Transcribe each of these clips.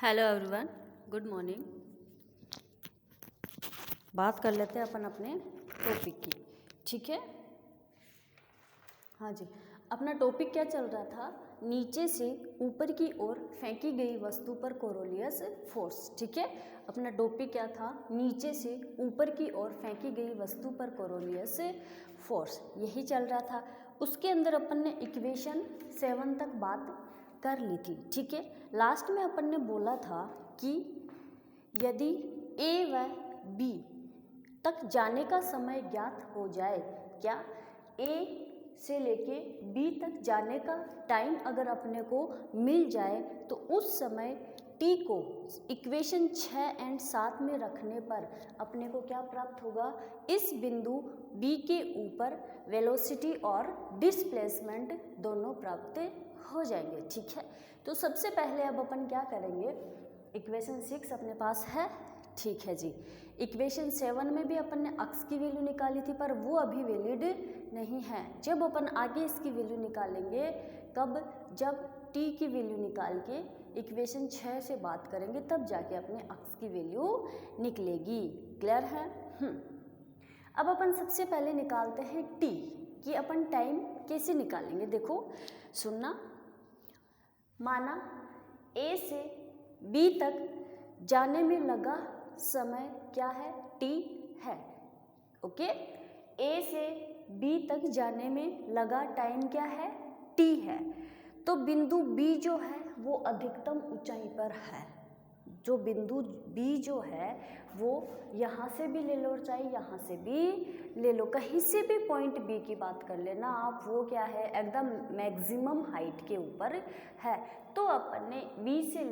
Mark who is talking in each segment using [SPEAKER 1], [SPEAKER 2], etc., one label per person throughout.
[SPEAKER 1] Hello everyone, good morning. बात कर लेते हैं अपन अपने टॉपिक की, ठीक है। हाँ जी, अपना टॉपिक क्या चल रहा था? नीचे से ऊपर की ओर फेंकी गई वस्तु पर कोरोलियस फोर्स, ठीक है। अपना टॉपिक क्या था? नीचे से ऊपर की ओर फेंकी गई वस्तु पर कोरोलियस फोर्स, यही चल रहा था। उसके अंदर अपन ने इक्वेशन 7 तक बात कर ली थी, ठीक है। लास्ट में अपन ने बोला था कि यदि ए व बी तक जाने का समय ज्ञात हो जाए, क्या ए से लेके बी तक जाने का टाइम अगर अपने को मिल जाए तो उस समय टी को इक्वेशन 6 और 7 में रखने पर अपने को क्या प्राप्त होगा? इस बिंदु बी के ऊपर वेलोसिटी और डिस्प्लेसमेंट दोनों प्राप्त हो जाएंगे, ठीक है। तो सबसे पहले अब अपन क्या करेंगे? इक्वेशन 6 अपने पास है, ठीक है जी। इक्वेशन 7 में भी अपन ने अक्स की वैल्यू निकाली थी, पर वो अभी वैलिड नहीं है। जब अपन आगे इसकी वैल्यू निकालेंगे, कब? जब टी की वैल्यू निकाल के इक्वेशन 6 से बात करेंगे, तब जाके अपने अक्स की वैल्यू निकलेगी। क्लियर है? अब अपन सबसे पहले निकालते हैं टी, कि अपन टाइम कैसे निकालेंगे। देखो सुनना, माना ए से बी तक जाने में लगा समय क्या है? टी है, ओके। ए से बी तक जाने में लगा टाइम क्या है? टी है। तो बिंदु बी जो है वो अधिकतम ऊंचाई पर है। जो बिंदु बी जो है वो यहाँ से भी ले लो, चाहे यहाँ से भी ले लो, कहीं से भी पॉइंट बी की बात कर लेना आप, वो क्या है? एकदम मैक्सिमम हाइट के ऊपर है। तो अपन ने बी से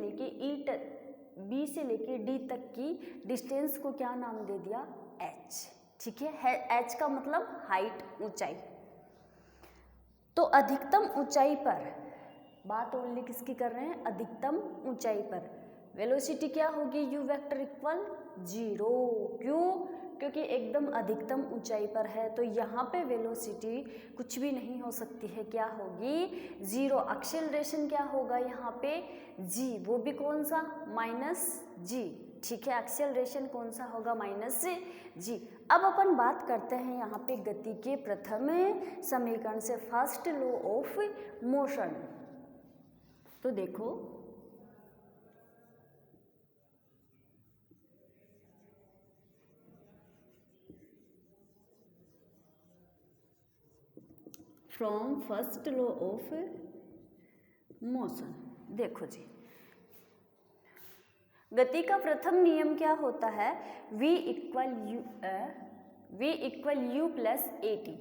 [SPEAKER 1] लेके डी तक की डिस्टेंस को क्या नाम दे दिया? एच, ठीक है। एच का मतलब हाइट, ऊंचाई। तो अधिकतम ऊंचाई पर बात ओनली किसकी कर रहे हैं? अधिकतम ऊंचाई पर वेलोसिटी क्या होगी? You vector equal 0। क्यों? क्योंकि एकदम अधिकतम ऊंचाई पर है, तो यहाँ पे वेलोसिटी कुछ भी नहीं हो सकती है, क्या होगी? 0। एक्सेलरेशन क्या होगा यहाँ पे? जी, वो भी कौन सा? -g, ठीक है। एक्सेलरेशन कौन सा होगा? -g। अब अपन बात करते हैं यहाँ पे गति के प्रथम समीकरण से, फर्स्ट लॉ ऑफ मोशन। तो देखो, from first law of motion, देखो जी, गति का प्रथम नियम क्या होता है? v equal you plus A T.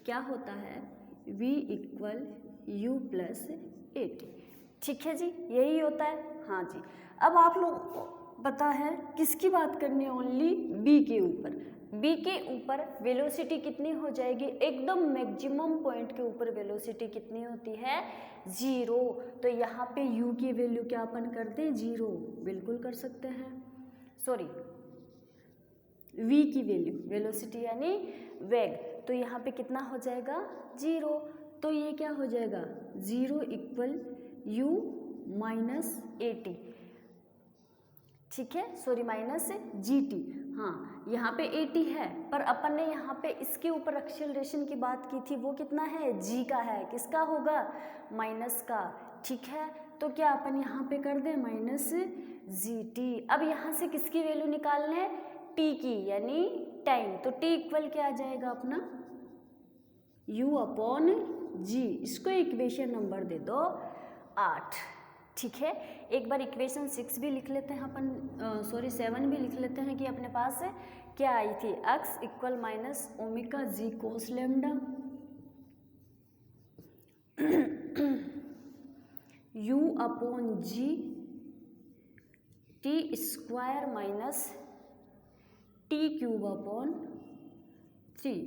[SPEAKER 1] क्या होता है? v equal you plus A T, ठीक है जी, यही होता है। हाँ जी। अब आप लोग को पता है किसकी बात करनी है? ओनली b के ऊपर। b के ऊपर वेलोसिटी कितनी हो जाएगी? एकदम मैक्सिमम पॉइंट के ऊपर वेलोसिटी कितनी होती है? 0। तो यहाँ पे u की वैल्यू क्या अपन करते हैं? 0, बिल्कुल कर सकते हैं। सॉरी, v की वैल्यू, वेलोसिटी यानी वेग, तो यहाँ पे कितना हो जाएगा? 0। तो ये क्या हो जाएगा? 0 equal u minus A T, ठीक है। Sorry, -gt। हाँ, यहाँ पे 80 है, पर अपन ने यहाँ पे इसके ऊपर एक्सेलरेशन की बात की थी, वो कितना है? g का है। किसका होगा? माइनस का, ठीक है। तो क्या अपन यहाँ पे कर दें? -gt। अब यहाँ से किसकी वैल्यू निकालना है? t की, यानी टाइम। तो t इक्वल क्या आ जाएगा अपना? u/g। इसको इक्वेशन नंबर दे दो 8, ठीक है। एक बार इक्वेशन 6 भी लिख लेते हैं अपन, 7 भी लिख लेते हैं कि अपने पास क्या आई थी? x equal -ω/g cos lambda u/g t² -t³/3।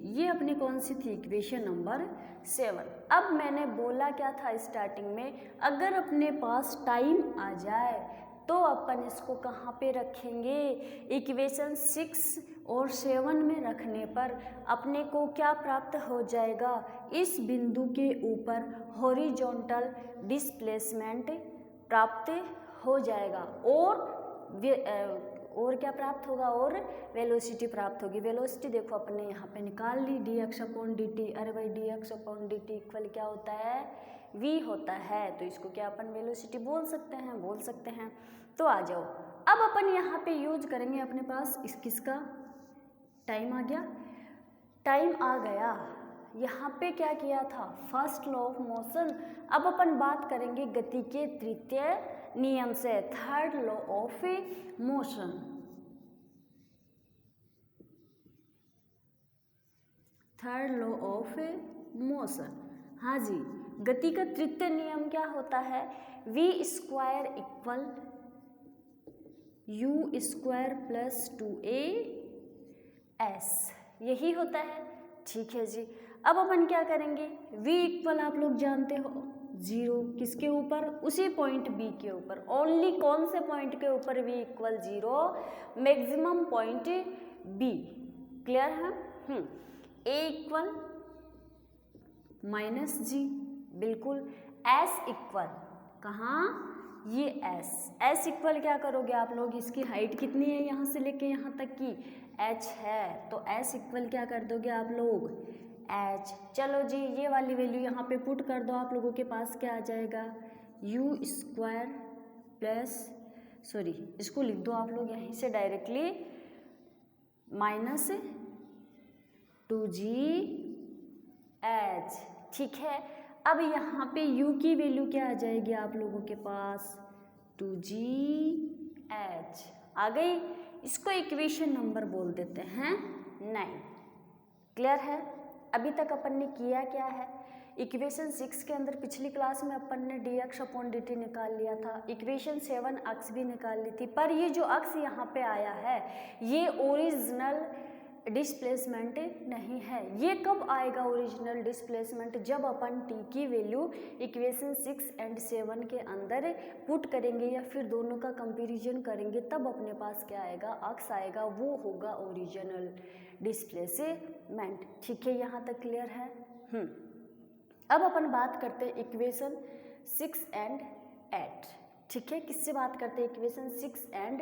[SPEAKER 1] ये अपनी कौन सी थी? Equation number 7। अब मैंने बोला क्या था स्टार्टिंग में? अगर अपने पास टाइम आ जाए तो अपन इसको कहाँ पे रखेंगे? इक्वेशन 6 और 7 में रखने पर अपने को क्या प्राप्त हो जाएगा? इस बिंदु के ऊपर हॉरिजॉन्टल डिस्प्लेसमेंट प्राप्त हो जाएगा और क्या प्राप्त होगा, और वेलोसिटी प्राप्त होगी। वेलोसिटी देखो अपन ने यहाँ पे निकाल ली, dx/dt। अरे भाई dx/dt इक्वल क्या होता है, v होता है। तो इसको क्या अपन वेलोसिटी बोल सकते हैं, बोल सकते हैं। तो आ जाओ, अब अपन यहाँ पे यूज करेंगे अपने पास किसका, टाइम आ गया, टाइम आ गया। यहाँ पे क्या किया था, फर्स्ट लॉ ऑफ मोशन। अब अपन बात करेंगे गति के तृतीय नियम से, third law of motion. Third law of motion, हाँ जी, गति का तृतीय नियम क्या होता है, v² equal u² plus 2as, यही होता है। ठीक है जी। अब अपन क्या करेंगे, v इक्वल आप लोग जानते हो 0, किसके ऊपर, उसी पॉइंट B के ऊपर। ओनली कौन से पॉइंट के ऊपर v equal 0, maximum point B। Clear है। a इक्वल -g, बिल्कुल। s इक्वल कहाँ, ये s इक्वल क्या करोगे आप लोग, इसकी हाइट कितनी है यहाँ से लेके यहाँ तक की, h है, तो s इक्वल क्या कर दोगे आप लोग, h। चलो जी, ये वाली वैल्यू यहाँ पे पुट कर दो, आप लोगों के पास क्या आ जाएगा, u² प्लस, सॉरी इसको लिख दो आप लोग यहीं से डायरेक्टली, -2gh। ठीक है। अब यहाँ पे u की वैल्यू क्या आ जाएगी आप लोगों के पास, 2gh आ गई। इसको इक्वेशन नंबर बोल देते हैं 9। क्लियर है। अभी तक अपन ने किया क्या है, इक्वेशन 6 के अंदर पिछली क्लास में अपन ने dx/dt निकाल लिया था, इक्वेशन 7 अक्स भी निकाल ली थी। पर ये जो अक्स यहाँ पे आया है ये ओरिजिनल डिस्प्लेसमेंट नहीं है। ये कब आएगा ओरिजिनल डिस्प्लेसमेंट, जब अपन t की वैल्यू इक्वेशन 6 एंड 7 के अंदर पुट करेंगे या फिर दोनों का कंपैरिजन करेंगे, तब अपने पास क्या आएगा, अक्स आएगा, वो होगा ओरिजिनल डिस्प्लेसमेंट। ठीक है, यहाँ तक क्लियर है। अब अपन बात करते हैं इक्वेशन 6 एंड 8। ठीक है, किससे बात करते हैं, इक्वेशन 6 एंड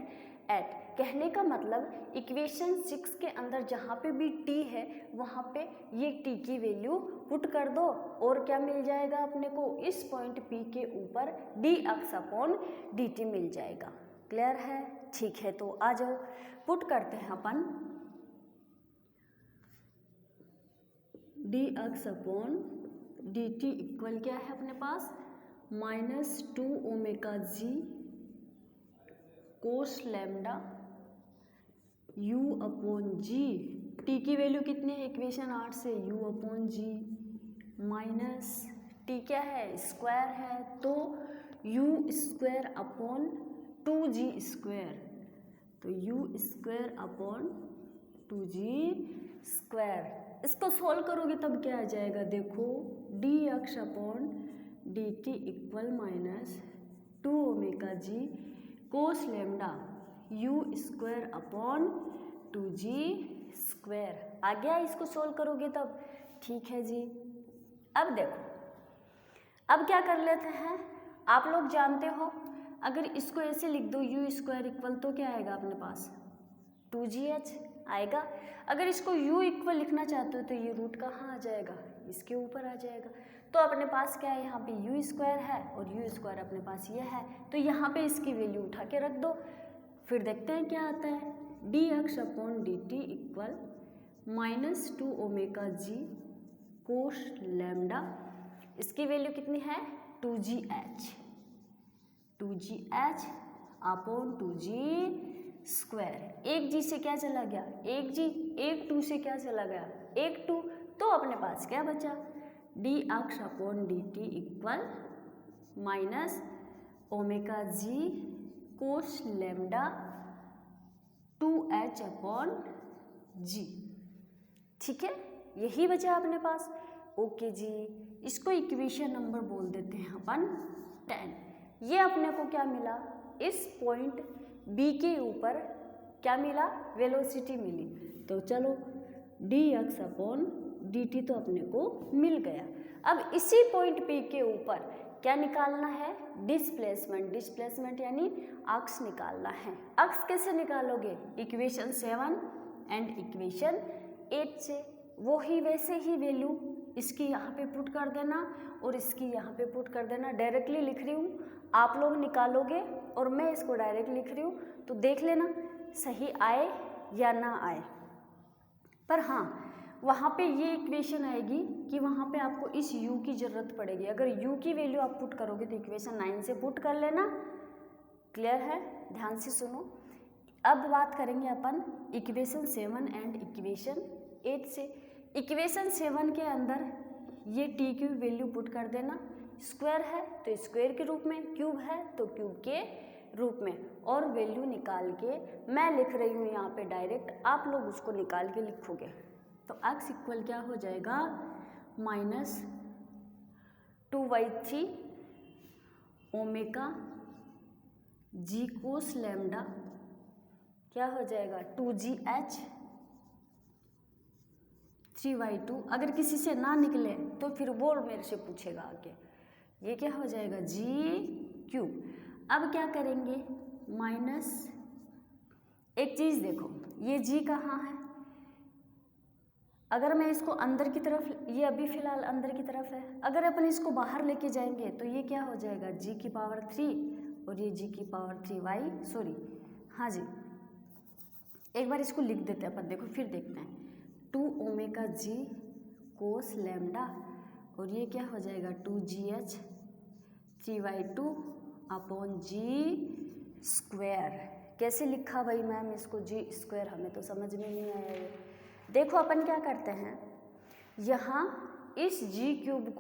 [SPEAKER 1] 8। कहने का मतलब इक्वेशन 6 के अंदर जहाँ पे भी t है वहाँ पे ये t की वैल्यू पुट कर दो और क्या मिल जाएगा अपने को, इस पॉइंट P के ऊपर dx/dt मिल जाएगा। क्लियर है। ठीक है, तो आ जाओ पुट करते हैं अपन dx/dt इक्वल क्या है अपने पास, -2ωg cos lambda u/g। t की वैल्यू कितनी है इक्वेशन 8 से, u/g माइनस t क्या है, स्क्वायर है, तो u²/2g², तो u²/2g²। इसको सॉल्व करोगे तब क्या आ जाएगा, देखो dx/dt equal -2ωg cos lambda u²/2g²। आ गया, इसको सॉल्व करोगे तब। ठीक है जी। अब देखो, अब क्या कर लेते हैं, आप लोग जानते हो अगर इसको ऐसे लिख दो u² इक्वल, तो क्या आएगा अपने पास 2gh आएगा। अगर इसको u इक्वल लिखना चाहते हो तो ये रूट कहाँ आ जाएगा, इसके ऊपर आ जाएगा। तो अपने पास क्या है, यहाँ पे u² है और u² अपने पास ये है, तो यहाँ पे इसकी वैल्यू उठा के रख दो, फिर देखते हैं क्या आता है। dx/dt equal -2ωg cos lambda, इसकी वैल्यू कितनी है 2gh, 2gh/2g²। एक g से क्या चला गया, एक g, एक 2 से क्या चला गया, एक 2, तो अपने पास क्या बचा, dx/dt equal -ωg cos lambda 2h/g। ठीक है, यही बचा अपने पास। ओके जी, इसको इक्वेशन नंबर बोल देते हैं अपन 10। ये अपने को क्या मिला, इस पॉइंट B के ऊपर क्या मिला, वेलोसिटी मिली। तो चलो dx/dt तो अपने को मिल गया। अब इसी पॉइंट P के ऊपर क्या निकालना है? डिस्प्लेसमेंट। डिस्प्लेसमेंट यानी अक्स निकालना है। अक्स कैसे निकालोगे? इक्वेशन 7 एंड इक्वेशन 8 से। वो ही वैसे ही वैल्यू इसकी यहाँ पे पुट कर देना और इसकी यहाँ पे पुट कर देना। डायरेक्टली लिख रही हूँ, आप लोग निकालोगे और मैं इसको डायरेक्ट लिख रही हूँ, तो देख लेना सही आए या ना आए। पर हाँ, वहाँ पे ये इक्वेशन आएगी कि वहाँ पे आपको इस u की ज़रूरत पड़ेगी। अगर u की वैल्यू आप पुट करोगे तो इक्वेशन 9 से पुट कर लेना। क्लियर है? ध्यान से सुनो। अब बात करेंगे अपन इक्वेशन 7 एंड इक्वेशन 8 से। इक्वेशन 7 के अंदर ये t की वैल्यू पुट कर देना। स्क्वायर है तो स्क्वायर के रूप में, क्यूब है तो क्यूब के रूप में, और वैल्यू निकाल के मैं लिख रही हूँ यहाँ पे डायरेक्ट, आप लोग उसको निकाल के लिखोगे। तो x इक्वल क्या हो जाएगा? -2/3 ओमेगा जी कोस लैम्डा क्या हो जाएगा? 2gh 3/2। अगर किसी से ना निकले तो फिर वो मेरे से पूछेगा आगे। ये क्या हो जाएगा? जी क्यूब। अब क्या करेंगे? माइनस, एक चीज़ देखो, ये जी कहाँ है? अगर मैं इसको अंदर की तरफ, ये अभी फ़िलहाल अंदर की तरफ है, अगर अपन इसको बाहर लेके जाएंगे तो ये क्या हो जाएगा? जी की पावर 3 और ये जी की पावर 3y, सॉरी, हाँ जी, एक बार इसको लिख देते हैं अपन, देखो फिर देखते हैं। 2 ओमेगा जी कोस लैम्डा और ये क्या हो जाएगा? 2gh 3/2 अपॉन जी स्क्वायर। कैसे लिखा भाई मैम इसको? जी स्क्वायर, हमें तो समझ में नहीं आया ये। देखो अपन क्या करते हैं, यहाँ इस जी क्यूब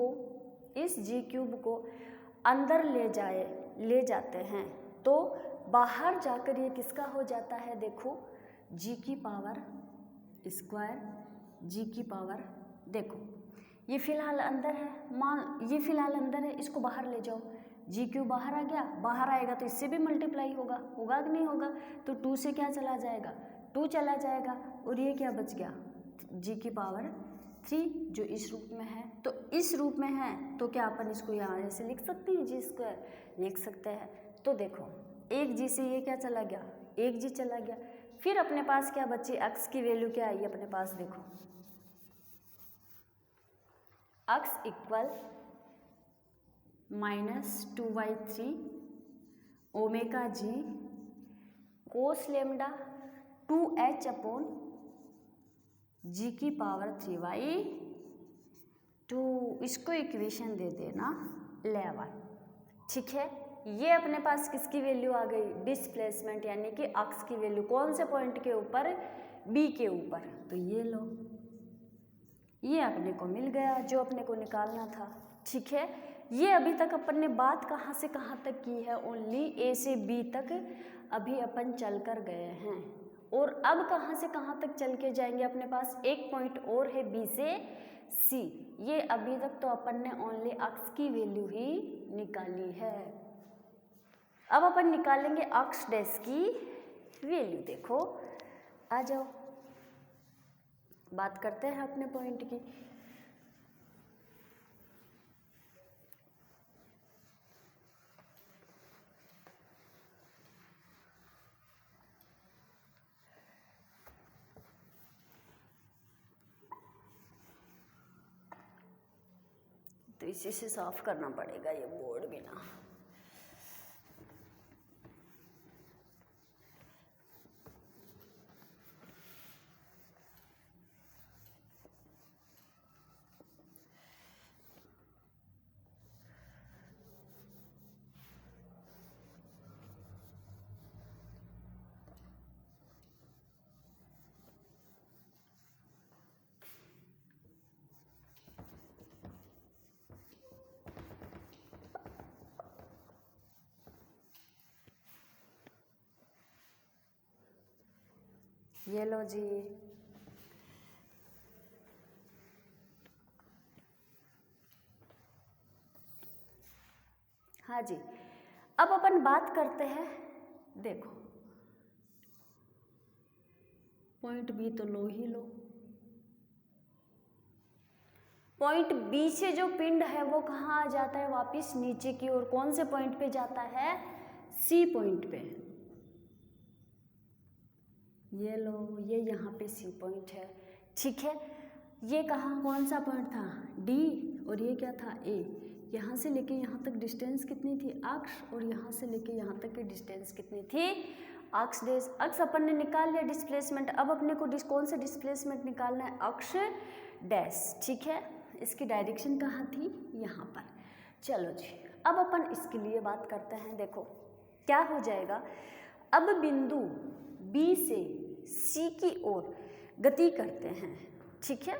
[SPEAKER 1] को अंदर ले जाते हैं तो बाहर जाकर ये किसका हो जाता है? देखो, जी की पावर स्क्वायर, जी की पावर, देखो ये फिलहाल अंदर है, मान ये फिलहाल अंदर है, इसको बाहर ले जाओ, जी क्यूब बाहर आ गया, बाहर आएगा तो इससे भी मल्टीप्लाई होगा कि नहीं होगा? तो 2 से क्या चला जाएगा? 2 चला जाएगा और ये क्या बच गया? जी की पावर 3 जो इस रूप में है। तो इस रूप में है तो क्या अपन इसको यहाँ ऐसे लिख सकते हैं? जी स्क्वायर लिख सकते हैं। तो देखो, एक जी से ये क्या चला गया? एक जी चला गया। फिर अपने पास क्या बची? x की वैल्यू क्या आई अपने पास? देखो, x इक्वल -2/3 ओमेगा जी कोस लेमडा 2h अपॉन जी की पावर 3/2। इसको इक्वेशन दे देना 11। ठीक है, ये अपने पास किसकी वैल्यू आ गई? डिस्प्लेसमेंट यानी कि अक्स की वैल्यू। कौन से पॉइंट के ऊपर? बी के ऊपर। तो ये लो, ये अपने को मिल गया जो अपने को निकालना था। ठीक है, ये अभी तक अपन ने बात कहाँ से कहाँ तक की है? ओनली ए से बी तक अभी अपन चल कर गए हैं, और अब कहाँ से कहाँ तक चल के जाएंगे? अपने पास एक पॉइंट और है बी से सी। ये अभी तक तो अपन ने ओनली अक्स की वैल्यू ही निकाली है। अब अपन निकालेंगे अक्स डैश की वैल्यू। देखो, आ जाओ, बात करते हैं अपने पॉइंट की। तो इसी से साफ करना पड़ेगा ये बोर्ड भी ना। ये लो जी, हाँ जी। अब अपन बात करते हैं, देखो पॉइंट बी तो लो ही लो, पॉइंट बी से जो पिंड है वो कहाँ आ जाता है, वापस नीचे की ओर। कौन से पॉइंट पे जाता है, सी पॉइंट पे। ये लो, ये यहाँ पे सी पॉइंट है, ठीक है। ये कहाँ, कौन सा पॉइंट था, डी, और ये क्या था, ए। यहाँ से लेके यहाँ तक डिस्टेंस कितनी थी, अक्ष, और यहाँ से लेके यहाँ तक की डिस्टेंस कितनी थी, अक्ष डेश। अक्ष अपन ने निकाल लिया डिस्प्लेसमेंट, अब अपने को कौन सा डिस्प्लेसमेंट निकालना है, अक्ष डैश, ठीक है। इसकी डायरेक्शन कहाँ थी, यहाँ पर। चलो जी, अब अपन इसके लिए बात करते हैं। देखो क्या हो जाएगा, अब बिंदु बी से सी की ओर गति करते हैं, ठीक है।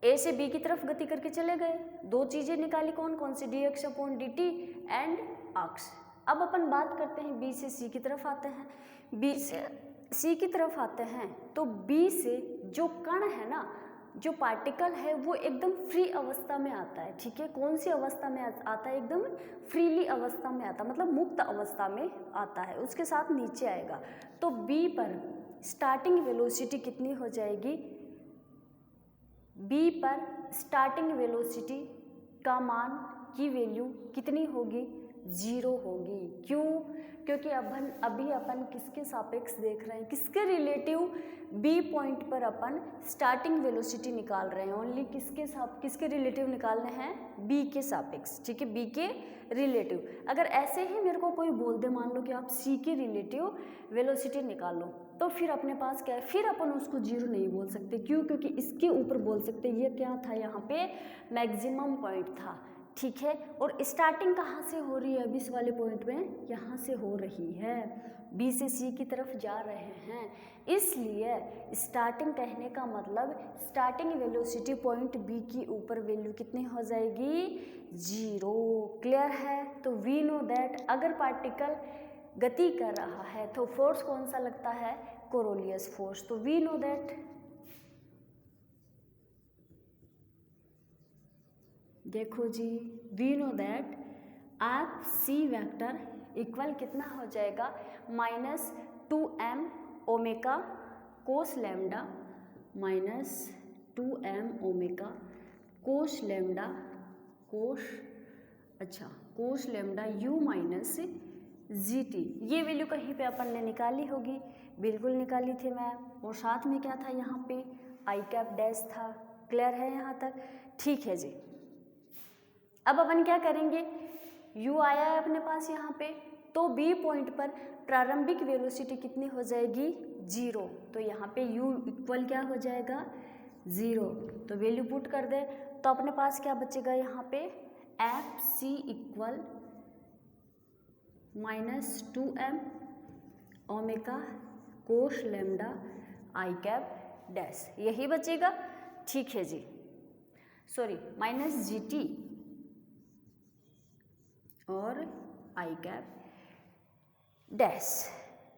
[SPEAKER 1] ए से बी की तरफ गति करके चले गए, दो चीजें निकाली, कौन कौन सी, d x upon d t and अक्ष। अब अपन बात करते हैं बी से सी की तरफ आते हैं। बी से सी की तरफ आते हैं तो बी से जो कण है ना, जो पार्टिकल है, वो एकदम फ्री अवस्था में आता है, ठीक है। कौन सी अवस्था में आता है, एकदम फ्रीली अवस्था में आता है, मतलब मुक्त अवस्था में आता है, उसके साथ नीचे आएगा। तो बी पर स्टार्टिंग वेलोसिटी कितनी हो जाएगी, बी पर स्टार्टिंग वेलोसिटी का मान की वैल्यू कितनी होगी, 0 होगी। क्यों, क्योंकि अभी अपन किसके सापेक्ष देख रहे हैं, किसके रिलेटिव, बी पॉइंट पर अपन स्टार्टिंग वेलोसिटी निकाल रहे हैं, ओनली किसके रिलेटिव निकालने हैं, बी के सापेक्ष, ठीक है, बी के रिलेटिव। अगर ऐसे ही मेरे को कोई बोल दे, मान लो कि आप सी के रिलेटिव वेलोसिटी निकाल लो, तो फिर अपने पास क्या है, फिर अपन उसको 0 नहीं बोल सकते। क्यों, क्योंकि इसके ऊपर बोल सकते, ये क्या था, यहाँ पे मैक्सिमम पॉइंट था, ठीक है। और स्टार्टिंग कहाँ से हो रही है, अभी इस वाले पॉइंट में यहाँ से हो रही है, बी से सी की तरफ जा रहे हैं, इसलिए स्टार्टिंग कहने का मतलब स्टार्टिंग वेलोसिटी पॉइंट बी की ऊपर वैल्यू कितनी हो जाएगी, 0। क्लियर है। तो वी नो दैट अगर पार्टिकल गति कर रहा है तो फोर्स कौन सा लगता है, कोरोलियस फोर्स। तो वी नो दैट, देखो जी, we know that F C vector equal कितना हो जाएगा, -2m omega cos lambda, -2m omega cos lambda, cos lambda u minus g t. ये वैल्यू कहीं पे अपन ने निकाली होगी, बिल्कुल निकाली थी मैं, और साथ में क्या था, यहाँ पे आई कैप डैश था। क्लियर है यहाँ तक, ठीक है जी। अब अपन क्या करेंगे, u आया है अपने पास यहाँ पे, तो b पॉइंट पर प्रारंभिक वेलोसिटी कितनी हो जाएगी, 0। तो यहाँ पे u इक्वल क्या हो जाएगा, 0। तो वैल्यू पुट कर दे, तो अपने पास क्या बचेगा यहाँ पे, F C equal -2m omega cos lambda i cap dash, यही बचेगा, ठीक है जी। सॉरी, -GT और आई कैप डैश।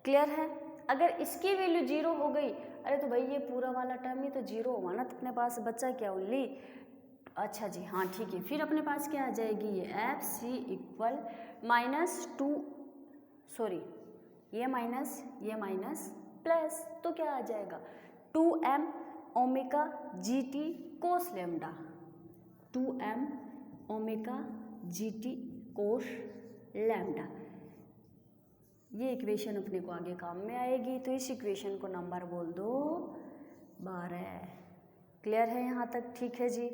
[SPEAKER 1] क्लियर है। अगर इसकी वैल्यू 0 हो गई, अरे तो भाई ये पूरा वाला टर्म ही तो 0 हुआ ना, तो अपने पास बचा क्या, ओनली, अच्छा जी हाँ ठीक है। फिर अपने पास क्या आ जाएगी, ये एफ सी इक्वल ये माइनस प्लस, तो क्या आ जाएगा, 2m omega g t cos lambda, 2m omega g t cos lambda. ये इक्वेशन अपने को आगे काम में आएगी, तो इस इक्वेशन को नंबर बोल दो 12। क्लियर है यहाँ तक, ठीक है जी।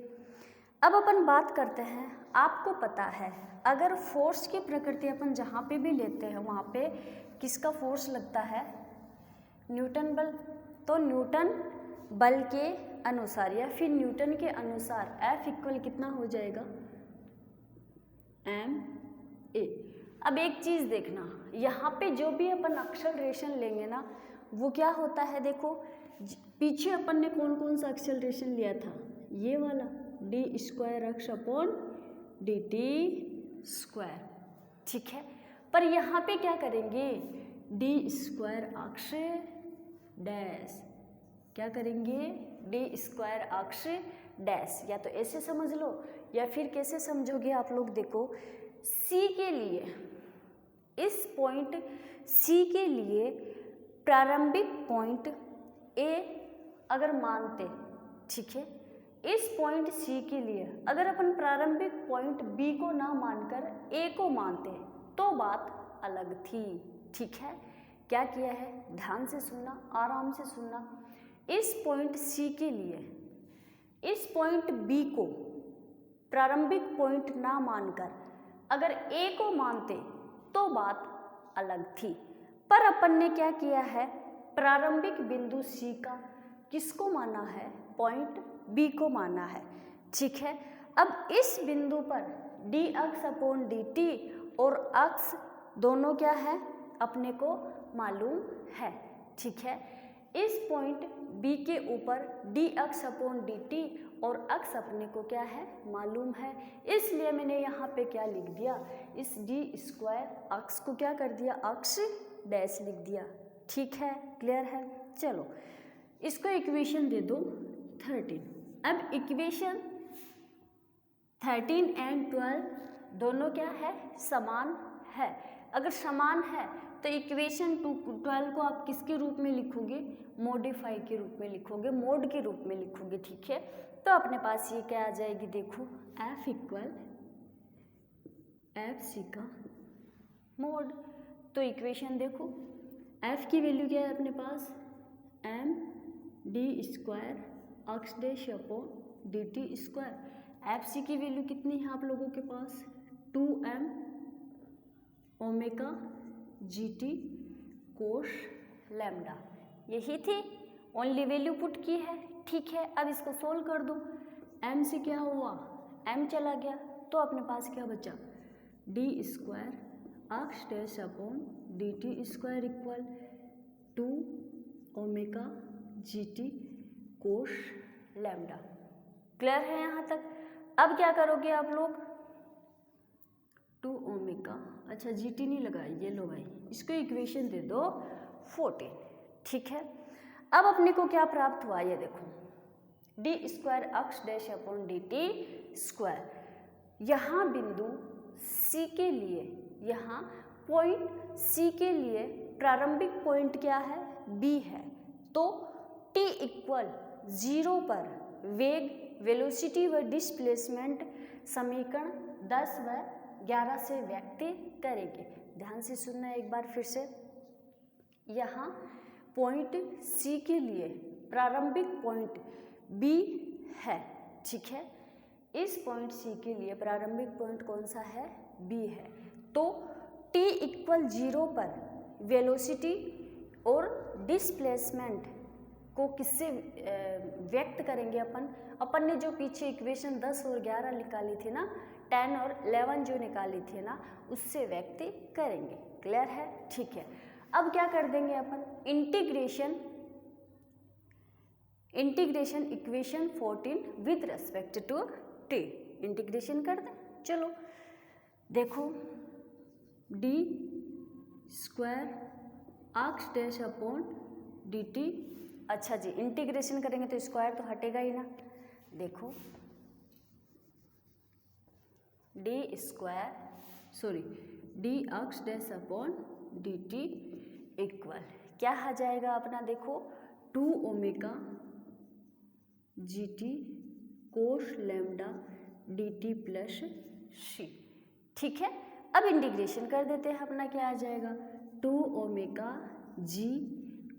[SPEAKER 1] अब अपन बात करते हैं, आपको पता है अगर फोर्स की प्रकृति अपन जहाँ पे भी लेते हैं वहाँ पे किसका फोर्स लगता है, न्यूटन बल। तो न्यूटन बल के अनुसार या फिर न्यूटन के अनुसार F इक्वल कितना हो जाएगा, ma। अब एक चीज़ देखना, यहाँ पे जो भी अपन एक्सेलरेशन लेंगे ना, वो क्या होता है, देखो पीछे अपन ने कौन कौन सा एक्सेलरेशन लिया था, ये वाला d² x अपॉन dt², ठीक है। पर यहाँ पे क्या करेंगे, d² x डैश, क्या करेंगे, d² x डैश। या तो ऐसे समझ लो या फिर कैसे समझोगे आप लोग, देखो C के लिए, इस पॉइंट C के लिए प्रारंभिक पॉइंट A अगर मानते, ठीक है, इस पॉइंट सी के लिए अगर अपन प्रारंभिक पॉइंट बी को ना मानकर ए को मानते तो बात अलग थी। ठीक है, क्या किया है, ध्यान से सुनना, आराम से सुनना। इस पॉइंट सी के लिए इस पॉइंट बी को प्रारंभिक पॉइंट ना मानकर अगर ए को मानते तो बात अलग थी, पर अपन ने क्या किया है, प्रारंभिक बिंदु सी का किसको माना है, पॉइंट बी को माना है। ठीक है, अब इस बिंदु पर डी अक्स अपॉन डी टी और अक्स दोनों क्या है, अपने को मालूम है। ठीक है, इस पॉइंट बी के ऊपर डी अक्स अपॉन डी टी और अक्स अपने को क्या है, मालूम है, इसलिए मैंने यहाँ पे क्या लिख दिया, इस डी स्क्वायर अक्स को क्या कर दिया, अक्स डैश लिख दिया। ठीक है, क्लियर है। चलो इसको इक्वेशन दे दो 13। अब इक्वेशन 13 एंड 12 दोनों क्या है, समान है। अगर समान है तो इक्वेशन 12 को आप किसके रूप में लिखोगे, मॉडिफाई के रूप में लिखोगे, मोड के रूप में लिखोगे। ठीक है, तो अपने पास ये क्या आ जाएगी, देखो f इक्वल एफ सी का मोड। तो इक्वेशन देखो, f की वैल्यू क्या है अपने पास, m d square x dash upon d t square. F C की वैल्यू कितनी है आप लोगों के पास, 2m omega g t cos lambda, यही थी, ओनली वैल्यू पुट की है। ठीक है, अब इसको सोल्व कर दो, m से क्या हुआ, m चला गया, तो अपने पास क्या बचा, d square x dash upon d t square equal 2 omega g t cos lambda. Clear है यहाँ तक। अब क्या करोगे आप लोग, 2 ओमेगा, अच्छा जी टी नहीं लगाई, ये लो भाई, इसको इक्वेशन दे दो 14। ठीक है, अब अपने को क्या प्राप्त हुआ, ये देखो, d square x dash upon d t square. यहाँ बिंदु सी के लिए, यहाँ पॉइंट सी के लिए प्रारंभिक पॉइंट क्या है, बी है, तो t इक्वल 0 पर वेग, वेलोसिटी व डिस्प्लेसमेंट समीकरण 10 व 11 से व्यक्त करेंगे। ध्यान से सुनना एक बार फिर से, यहाँ पॉइंट सी के लिए प्रारंभिक पॉइंट बी है। ठीक है, इस पॉइंट सी के लिए प्रारंभिक पॉइंट कौन सा है, बी है, तो t इक्वल 0 पर वेलोसिटी और डिस्प्लेसमेंट को किससे व्यक्त करेंगे, अपन ने जो पीछे इक्वेशन 10 और 11 निकाली थी ना, 10 और 11 जो निकाली थी ना, उससे व्यक्त करेंगे। क्लियर है। ठीक है, अब क्या कर देंगे अपन, integration equation 14 with respect to t, integration कर दें। चलो देखो, d square x dash upon d t, अच्छा जी, इंटीग्रेशन करेंगे तो स्क्वायर तो हटेगा ही ना। देखो d x dash upon d t equal क्या आ जाएगा अपना, देखो 2 omega g t cos lambda d t plus c. ठीक है, अब इंटीग्रेशन कर देते हैं, अपना क्या आ जाएगा, 2 omega g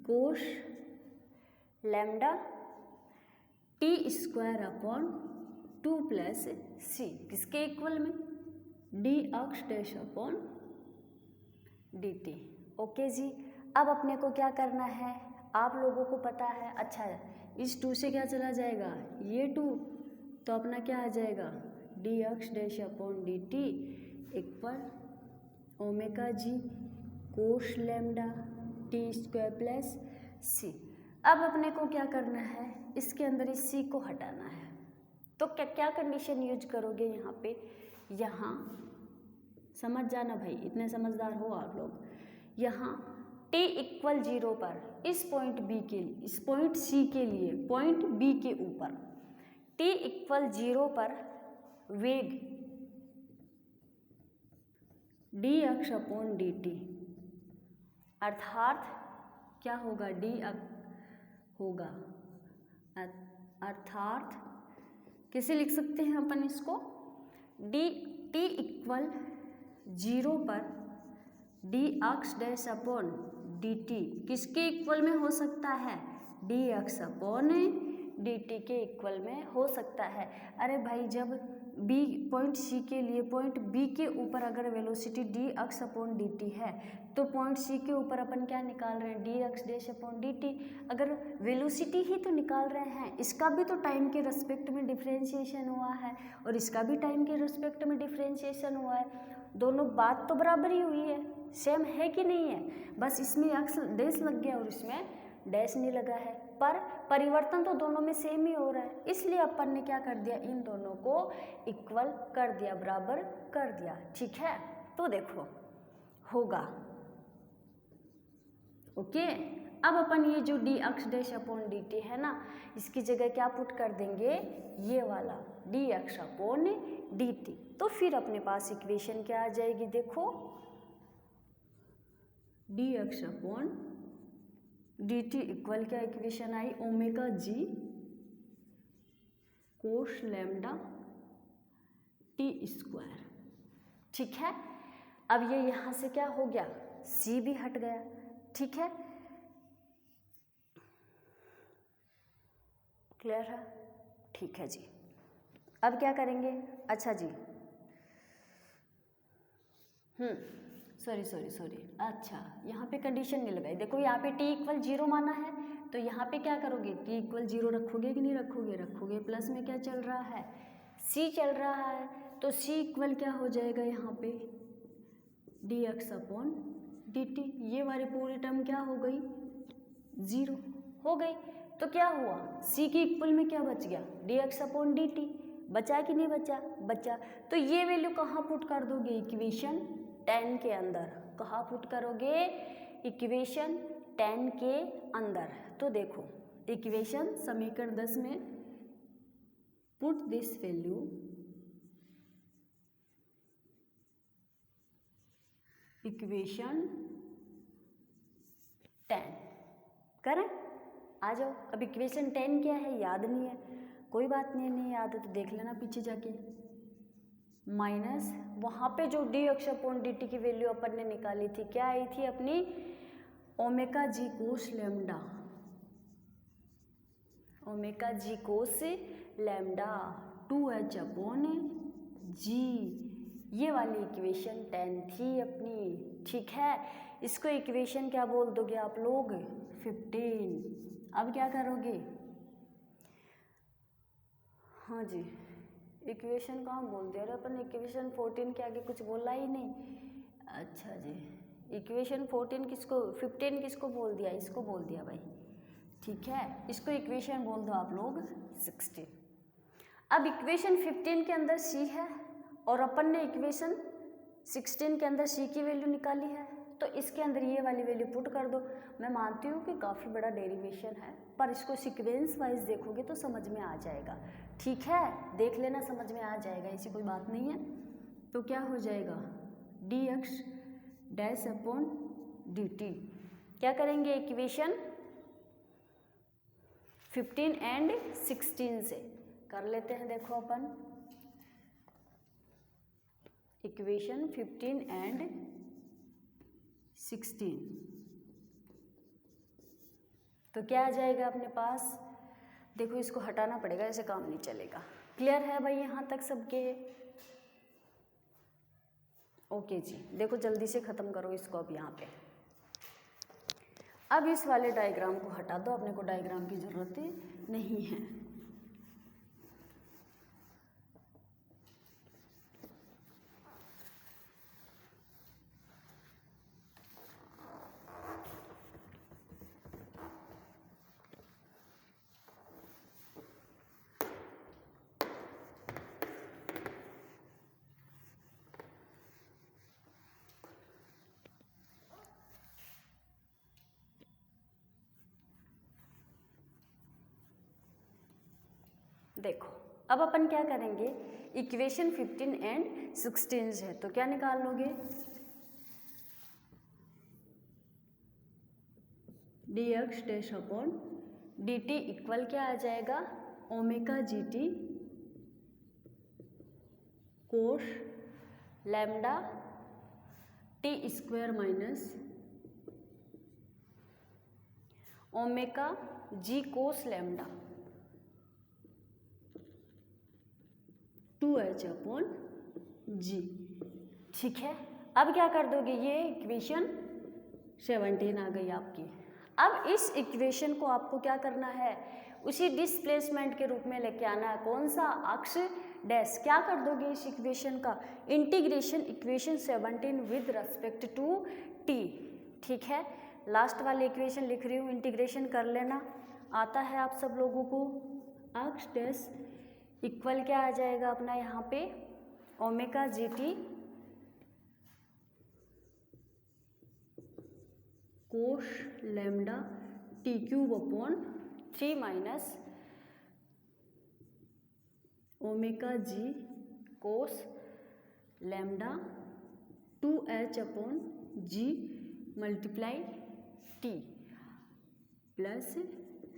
[SPEAKER 1] cos lambda t square upon 2 plus c, किसके इक्वल में, d x dash upon d t. Okay जी, अब अपने को क्या करना है, आप लोगों को पता है, अच्छा इस 2 से क्या चला जाएगा, ये 2, तो अपना क्या आ जाएगा, d x dash upon d t equal omega g cos lambda t square plus c. अब अपने को क्या करना है, इसके अंदर इस सी को हटाना है, तो क्या क्या कंडीशन यूज करोगे यहाँ पे, यहाँ समझ जाना भाई, इतने समझदार हो आप लोग। यहाँ t इक्वल 0 पर इस पॉइंट बी के लिए, इस पॉइंट सी के लिए पॉइंट बी के ऊपर t इक्वल 0 पर वेग डी अक्स अपॉन डी टी, अर्थात क्या होगा, डी होगा, अर्थात कैसे लिख सकते हैं अपन इसको, डी टी इक्वल 0 पर D x dash upon d T किसके इक्वल में हो सकता है, D x upon d T के इक्वल में हो सकता है। अरे भाई जब बी पॉइंट सी के लिए पॉइंट बी के ऊपर अगर velocity D x upon d T है तो पॉइंट सी के ऊपर अपन क्या निकाल रहे हैं, D x dash upon d T. अगर वेलोसिटी ही तो निकाल रहे हैं, इसका भी तो टाइम के रिस्पेक्ट में डिफ्रेंशिएशन हुआ है और इसका भी टाइम के रिस्पेक्ट में डिफ्रेंशिएशन हुआ है, दोनों बात तो बराबर ही हुई है, सेम है कि नहीं है, बस इसमें एक्स डैश लग गया और इसमें डैश नहीं लगा है, पर परिवर्तन तो दोनों में सेम ही हो रहा है, इसलिए अपन ने क्या कर दिया, इन दोनों को इक्वल कर दिया, बराबर कर दिया। ठीक है, तो देखो होगा ओके। अब अपन ये जो D x dash upon d T है ना, इसकी जगह क्या पुट कर देंगे, ये वाला D x upon d T, तो फिर अपने पास इक्वेशन क्या आ जाएगी, देखो D x upon d t equal क्या इक्वेशन आई, omega g cos lambda t square. ठीक है, अब ये यहाँ से क्या हो गया, सी भी हट गया। ठीक है, क्लियर है, ठीक है जी। अब क्या करेंगे, अच्छा जी सॉरी अच्छा यहाँ पे कंडीशन नहीं लगाई, देखो यहाँ पे t इक्वल 0 माना है तो यहाँ पे क्या करोगे, t इक्वल 0 रखोगे कि नहीं रखोगे, रखोगे। प्लस में क्या चल रहा है, c चल रहा है, तो c इक्वल क्या हो जाएगा यहाँ पे D x upon d T, ये वाली पूरी टर्म क्या हो गई, 0 हो गई। तो क्या हुआ, c की इक्वल में क्या बच गया, D x upon d T, बचा कि नहीं बचा, बचा। तो ये वैल्यू कहाँ पुट कर दोगे, इक्वेशन 10 के अंदर, कहाँ पुट करोगे, इक्वेशन 10 के अंदर। तो देखो इक्वेशन समीकरण 10 में पुट दिस वैल्यू इक्वेशन 10 करें, आ जाओ। अब इक्वेशन 10 क्या है याद नहीं है, कोई बात नहीं याद है तो देख लेना पीछे जाके, माइनस वहाँ पे जो D x upon d T की वैल्यू अपन ने निकाली थी, क्या आई थी अपनी, omega g cos lambda, omega g cos lambda 2h upon जी, ये वाली इक्वेशन 10 थी अपनी। ठीक है, इसको इक्वेशन क्या बोल दोगे आप लोग, 15। अब क्या करोगे, हाँ जी इक्वेशन कहाँ बोल दिया, अरे अपन इक्वेशन 14 के आगे कुछ बोला ही नहीं। अच्छा जी, इक्वेशन 14 किसको, 15 किसको बोल दिया, इसको बोल दिया भाई। ठीक है, इसको इक्वेशन बोल दो आप लोग 16। अब इक्वेशन 15 के अंदर c है और अपन ने इक्वेशन 16 के अंदर c की वैल्यू निकाली है, तो इसके अंदर ये वाली वैल्यू पुट कर दो। मैं मानती हूँ कि काफ़ी बड़ा डेरिवेशन है, पर इसको सीक्वेंस वाइज देखोगे तो समझ में आ जाएगा। ठीक है, देख लेना, समझ में आ जाएगा, ऐसी कोई बात नहीं है। तो क्या हो जाएगा, D x dash upon d T, क्या करेंगे, इक्वेशन 15 एंड 16 से कर लेते हैं। देखो अपन इक्वेशन 15 एंड 16, तो क्या आ जाएगा अपने पास, देखो इसको हटाना पड़ेगा, ऐसे काम नहीं चलेगा। क्लियर है भाई यहाँ तक सबके, ओके जी। देखो जल्दी से ख़त्म करो इसको अब यहाँ पे। अब इस वाले डायग्राम को हटा दो, अपने को डायग्राम की ज़रूरत नहीं है। देखो अब अपन क्या करेंगे, इक्वेशन 15 एंड 16 है तो क्या निकाल लोगे, d x dash upon d t equal क्या आ जाएगा, omega g t cos lambda t square minus omega g cos lambda 2h upon g. ठीक है, अब क्या कर दोगे, ये इक्वेशन 17 आ गई आपकी। अब इस इक्वेशन को आपको क्या करना है, उसी डिस्प्लेसमेंट के रूप में लेके आना है। कौन सा, अक्ष डैश। क्या कर दोगे इस इक्वेशन का, integration equation 17 with respect to T. ठीक है, लास्ट वाली इक्वेशन लिख रही हूँ, इंटीग्रेशन कर लेना, आता है आप सब लोगों को। अक्ष डैश इक्वल क्या आ जाएगा अपना यहाँ पे, omega g t cos lambda t cube upon 3 minus omega g cos lambda 2h upon g multiply t plus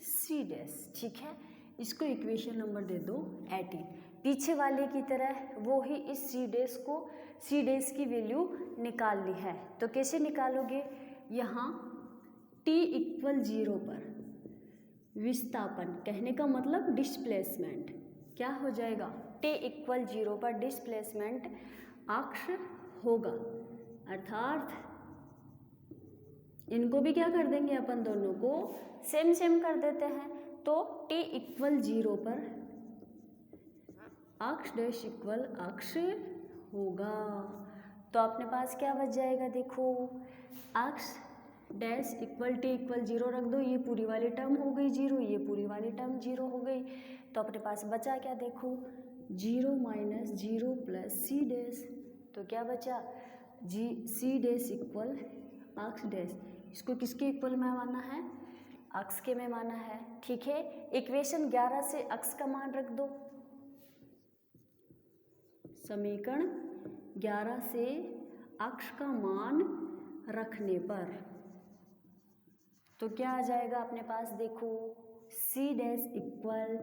[SPEAKER 1] c dash. ठीक है, इसको इक्वेशन नंबर दे दो 18। पीछे वाले की तरह वो ही इस सी डैश की वैल्यू निकाल ली है। तो कैसे निकालोगे, यहाँ t इक्वल 0 पर विस्थापन, कहने का मतलब डिस्प्लेसमेंट, क्या हो जाएगा, t इक्वल 0 पर डिस्प्लेसमेंट अक्ष होगा। अर्थात इनको भी क्या कर देंगे अपन, दोनों को सेम कर देते हैं। तो t इक्वल 0 पर अक्ष डैश इक्वल अक्ष होगा। तो अपने पास क्या बच जाएगा, देखो, अक्ष डैश इक्वल t इक्वल 0 रख दो, ये पूरी वाली टर्म हो गई 0, ये पूरी वाली टर्म 0 हो गई। तो अपने पास बचा क्या, देखो, 0 माइनस 0 प्लस सी डैश। तो क्या बचा, जी सी डैश इक्वल अक्ष डैश। इसको किसके इक्वल में माना है, अक्ष के में माना है। ठीक है, इक्वेशन 11 से अक्ष का मान रख दो, समीकरण 11 से अक्ष का मान रखने पर तो क्या आ जाएगा अपने पास, देखो, c dash equal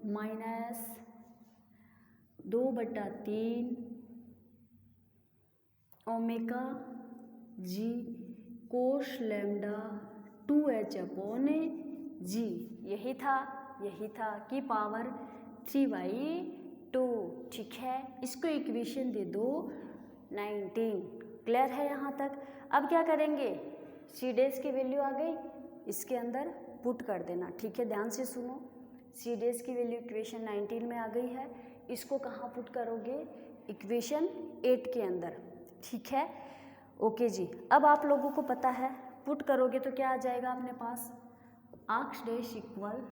[SPEAKER 1] minus 2/3 omega g cos lambda 2h upon g, यही था की पावर 3/2। ठीक है, इसको इक्वेशन दे दो 19। क्लियर है यहाँ तक। अब क्या करेंगे, सी डैश की वैल्यू आ गई, इसके अंदर पुट कर देना। ठीक है, ध्यान से सुनो, सी डैश की वैल्यू इक्वेशन 19 में आ गई है, इसको कहाँ पुट करोगे, इक्वेशन 8 के अंदर। ठीक है, ओके जी। अब आप लोगों को पता है, पुट करोगे तो क्या आ जाएगा अपने पास, अक्ष डैश इक्वल